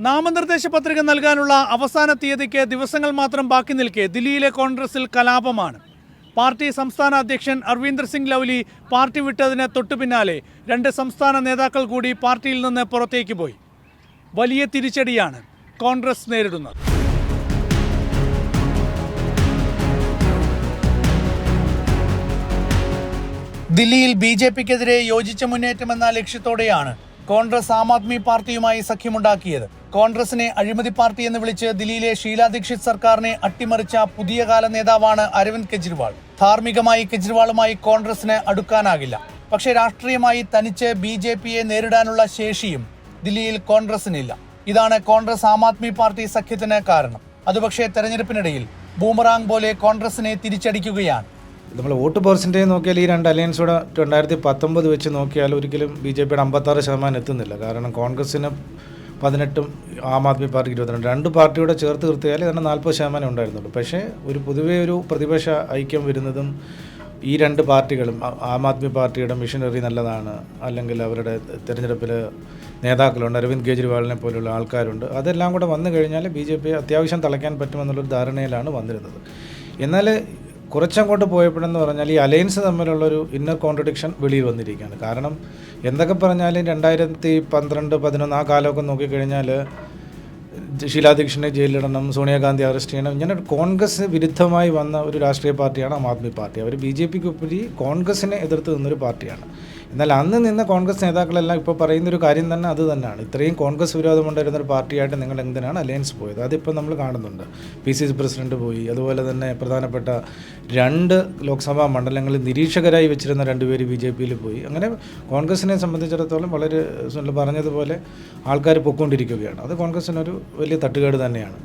നാമനിർദ്ദേശ പത്രിക നൽകാനുള്ള അവസാന തീയതിക്ക് ദിവസങ്ങൾ മാത്രം ബാക്കി നിൽക്കെ ദില്ലിയിലെ കോൺഗ്രസിൽ കലാപമാണ്. പാർട്ടി സംസ്ഥാന അധ്യക്ഷൻ അർവിന്ദർ സിംഗ് ലൗലി പാർട്ടി വിട്ടതിന് തൊട്ടുപിന്നാലെ 2 സംസ്ഥാന നേതാക്കൾ കൂടി പാർട്ടിയിൽ നിന്ന് പുറത്തേക്ക് പോയി. വലിയ തിരിച്ചടിയാണ് കോൺഗ്രസ് നേരിടുന്നത്. ദില്ലിയിൽ BJPക്കെതിരെ യോജിച്ച മുന്നേറ്റമെന്ന ലക്ഷ്യത്തോടെയാണ് കോൺഗ്രസ് ആം ആദ്മി പാർട്ടിയുമായി സഖ്യമുണ്ടാക്കിയത്. കോൺഗ്രസിനെ അഴിമതി പാർട്ടി എന്ന് വിളിച്ച് ദില്ലിയിലെ ഷീലാ ദീക്ഷിത് സർക്കാരിനെ അട്ടിമറിച്ച പുതിയ കാല നേതാവാണ് അരവിന്ദ് കെജ്രിവാൾ. ധാർമ്മികമായി കെജ്രിവാളുമായി കോൺഗ്രസിന് അടുക്കാനാകില്ല. പക്ഷേ രാഷ്ട്രീയമായി തനിച്ച് BJPയെ നേരിടാനുള്ള ശേഷിയും ദില്ലിയിൽ കോൺഗ്രസിനില്ല. ഇതാണ് കോൺഗ്രസ് ആം ആദ്മി പാർട്ടി സഖ്യത്തിന് കാരണം. അതുപക്ഷേ തെരഞ്ഞെടുപ്പിനിടയിൽ ബൂമറാങ് പോലെ കോൺഗ്രസിനെ തിരിച്ചടിക്കുകയാണ്. നമ്മൾ വോട്ട് പെർസെൻറ്റേജ് നോക്കിയാൽ ഈ 2 അലയൻസോടെ 2019 വെച്ച് നോക്കിയാൽ ഒരിക്കലും BJPയുടെ 56% എത്തുന്നില്ല. കാരണം കോൺഗ്രസിന് 18, ആം ആദ്മി പാർട്ടിക്ക് 22. 2 പാർട്ടിയോടെ ചേർത്ത് നിർത്തിയാൽ തന്നെ 40% ഉണ്ടായിരുന്നുള്ളൂ. പക്ഷേ പൊതുവേ ഒരു പ്രതിപക്ഷ ഐക്യം വരുന്നതും ഈ 2 പാർട്ടികളും, ആം ആദ്മി പാർട്ടിയുടെ മിഷനറി നല്ലതാണ്, അല്ലെങ്കിൽ അവരുടെ തിരഞ്ഞെടുപ്പിൽ നേതാക്കളുണ്ട്, അരവിന്ദ് കെജ്രിവാളിനെ പോലുള്ള ആൾക്കാരുണ്ട്, അതെല്ലാം കൂടെ വന്നു കഴിഞ്ഞാൽ BJP അത്യാവശ്യം തളയ്ക്കാൻ പറ്റുമെന്നുള്ളൊരു ധാരണയിലാണ് വന്നിരുന്നത്. എന്നാൽ കുറച്ചങ്ങോട്ട് പോയപ്പോഴെന്ന് പറഞ്ഞാൽ ഈ അലയൻസ് തമ്മിലുള്ളൊരു ഇന്നർ കോൺട്രഡിക്ഷൻ വെളിയിൽ വന്നിരിക്കുകയാണ്. കാരണം എന്തൊക്കെ പറഞ്ഞാലും 2012, 2011 ആ കാലമൊക്കെ നോക്കിക്കഴിഞ്ഞാൽ ഷീലാ ദീക്ഷിതിനെ ജയിലിലിടണം, സോണിയാഗാന്ധി അറസ്റ്റ് ചെയ്യണം, ഇങ്ങനെ കോൺഗ്രസ് വിരുദ്ധമായി വന്ന ഒരു രാഷ്ട്രീയ പാർട്ടിയാണ് ആം ആദ്മി പാർട്ടി. അവർ BJPക്കുപരി കോൺഗ്രസിനെ എതിർത്ത് നിന്നൊരു പാർട്ടിയാണ്. എന്നാൽ അന്ന് നിന്ന് കോൺഗ്രസ് നേതാക്കളെല്ലാം ഇപ്പോൾ പറയുന്നൊരു കാര്യം തന്നെ അത് തന്നെയാണ്. ഇത്രയും കോൺഗ്രസ് വിരോധമുണ്ടായിരുന്നൊരു പാർട്ടിയായിട്ട് നിങ്ങൾ എന്തിനാണ് അലയൻസ് പോയത്? അതിപ്പോൾ നമ്മൾ കാണുന്നുണ്ട്. PCC പ്രസിഡന്റ് പോയി, അതുപോലെ തന്നെ പ്രധാനപ്പെട്ട 2 ലോക്സഭാ മണ്ഡലങ്ങളിൽ നിരീക്ഷകരായി വെച്ചിരുന്ന 2 പേര് BJPയിൽ പോയി. അങ്ങനെ കോൺഗ്രസിനെ സംബന്ധിച്ചിടത്തോളം വളരെ പറഞ്ഞതുപോലെ ആൾക്കാർ പൊയ്ക്കൊണ്ടിരിക്കുകയാണ്. അത് കോൺഗ്രസിനൊരു വലിയ തട്ടുകേട് തന്നെയാണ്.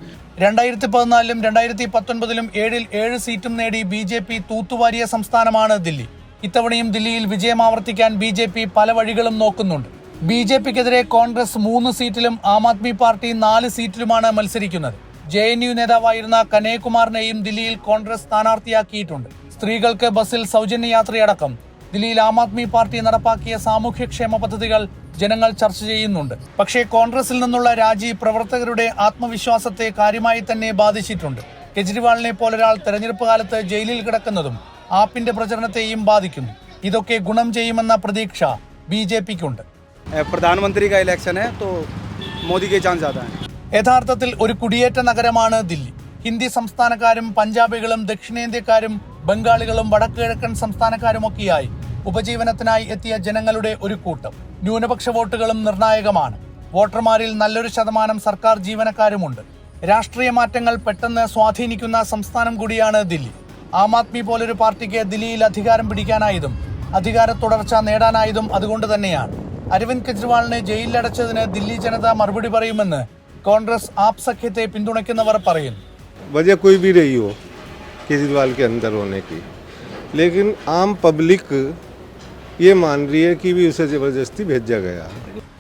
2014-ലും 2019-ലും 7 സീറ്റും നേടി BJP തൂത്തുവാരിയ സംസ്ഥാനമാണ് ദില്ലി. ഇത്തവണയും ദില്ലിയിൽ വിജയം ആവർത്തിക്കാൻ BJP പല വഴികളും നോക്കുന്നുണ്ട്. BJPക്കെതിരെ കോൺഗ്രസ് 3 സീറ്റിലും ആം ആദ്മി പാർട്ടി 4 സീറ്റിലുമാണ് മത്സരിക്കുന്നത്. JNU നേതാവായിരുന്ന കനയ്യകുമാറിനെയും ദില്ലിയിൽ കോൺഗ്രസ് സ്ഥാനാർത്ഥിയാക്കിയിട്ടുണ്ട്. സ്ത്രീകൾക്ക് ബസ്സിൽ സൗജന്യ യാത്രയടക്കം ദില്ലിയിൽ ആം ആദ്മി പാർട്ടി നടപ്പാക്കിയ സാമൂഹ്യക്ഷേമ പദ്ധതികൾ ജനങ്ങൾ ചർച്ച ചെയ്യുന്നുണ്ട്. പക്ഷേ കോൺഗ്രസിൽ നിന്നുള്ള രാജി പ്രവർത്തകരുടെ ആത്മവിശ്വാസത്തെ കാര്യമായി തന്നെ ബാധിച്ചിട്ടുണ്ട്. കെജ്രിവാളിനെ പോലൊരാൾ തെരഞ്ഞെടുപ്പ് കാലത്ത് ജയിലിൽ കിടക്കുന്നതും ആപ്പിന്റെ പ്രചരണത്തെയും ബാധിക്കുന്നു. ഇതൊക്കെ ഗുണം ചെയ്യുമെന്ന പ്രതീക്ഷ BJPക്കുണ്ട്. പ്രധാനമന്ത്രി का इलेक्शन है तो मोदी के चांस ज्यादा है. യഥാർത്ഥത്തിൽ ഒരു കുടിയേറ്റ നഗരമാണ് ദില്ലി. ഹിന്ദി സംസ്ഥാനക്കാരും പഞ്ചാബികളും ദക്ഷിണേന്ത്യക്കാരും ബംഗാളികളും വടക്കുകിഴക്കൻ സംസ്ഥാനക്കാരുമൊക്കെയായി ഉപജീവനത്തിനായി എത്തിയ ജനങ്ങളുടെ ഒരു കൂട്ടം. ന്യൂനപക്ഷ വോട്ടുകളും നിർണായകമാണ്. വോട്ടർമാരിൽ നല്ലൊരു ശതമാനം സർക്കാർ ജീവനക്കാരുമുണ്ട്. രാഷ്ട്രീയ മാറ്റങ്ങൾ പെട്ടെന്ന് സ്വാധീനിക്കുന്ന സംസ്ഥാനം കൂടിയാണ് ദില്ലി. ആം ആദ്മി പോലൊരു പാർട്ടിക്ക് ദില്ലിയിൽ അധികാരം പിടിക്കാനായതും അധികാര തുടർച്ച നേടാനായതും അതുകൊണ്ട് തന്നെയാണ്. അരവിന്ദ് കെജ്രിവാളിനെ ജയിലിലടച്ചതിന് ദില്ലി ജനത മറുപടി പറയുമെന്ന് കോൺഗ്രസ് ആപ്പ് സഖ്യത്തെ പിന്തുണയ്ക്കുന്നവർ പറയുന്നു. वजह कोई भी रही हो केजरीवाल के अंदर होने की, लेकिन आम पब्लिक ये मान रही है कि भी उसे जबरदस्ती भेजा गया.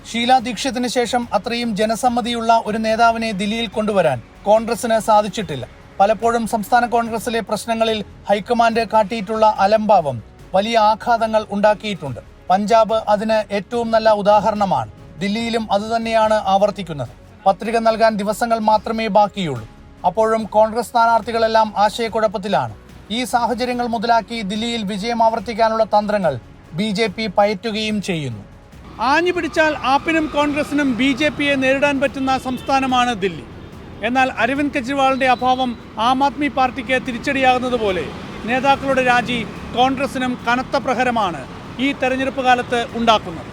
ഷീലാ ദീക്ഷിതിന് ശേഷം അത്രയും ജനസമ്മതിയുള്ള ഒരു നേതാവിനെ ദില്ലിയിൽ കൊണ്ടുവരാൻ കോൺഗ്രസിന് സാധിച്ചിട്ടില്ല. പലപ്പോഴും സംസ്ഥാന കോൺഗ്രസിലെ പ്രശ്നങ്ങളിൽ ഹൈക്കമാൻഡ് കാട്ടിയിട്ടുള്ള അലംഭാവം വലിയ ആഘാതങ്ങൾ ഉണ്ടാക്കിയിട്ടുണ്ട്. പഞ്ചാബ് അതിന് ഏറ്റവും നല്ല ഉദാഹരണമാണ്. ദില്ലിയിലും അതുതന്നെയാണ് ആവർത്തിക്കുന്നത്. പത്രിക നൽകാൻ ദിവസങ്ങൾ മാത്രമേ ബാക്കിയുള്ളൂ. അപ്പോഴും കോൺഗ്രസ് സ്ഥാനാർത്ഥികളെല്ലാം ആശയക്കുഴപ്പത്തിലാണ്. ഈ സാഹചര്യങ്ങൾ മുതലാക്കി ദില്ലിയിൽ വിജയം ആവർത്തിക്കാനുള്ള തന്ത്രങ്ങൾ BJP പയറ്റുകയും ചെയ്യുന്നു. ആഞ്ഞു പിടിച്ചാൽ ആപ്പിനും കോൺഗ്രസിനും BJPയെ നേരിടാൻ പറ്റുന്ന സംസ്ഥാനമാണ് ദില്ലി. എന്നാൽ അരവിന്ദ് കെജ്രിവാളിന്റെ അഭാവം ആം ആദ്മി പാർട്ടിക്ക് തിരിച്ചടിയാകുന്നതുപോലെ നേതാക്കളുടെ രാജി കോൺഗ്രസിനും കനത്ത പ്രഹരമാണ് ഈ തെരഞ്ഞെടുപ്പ് കാലത്ത് ഉണ്ടാക്കുന്നത്.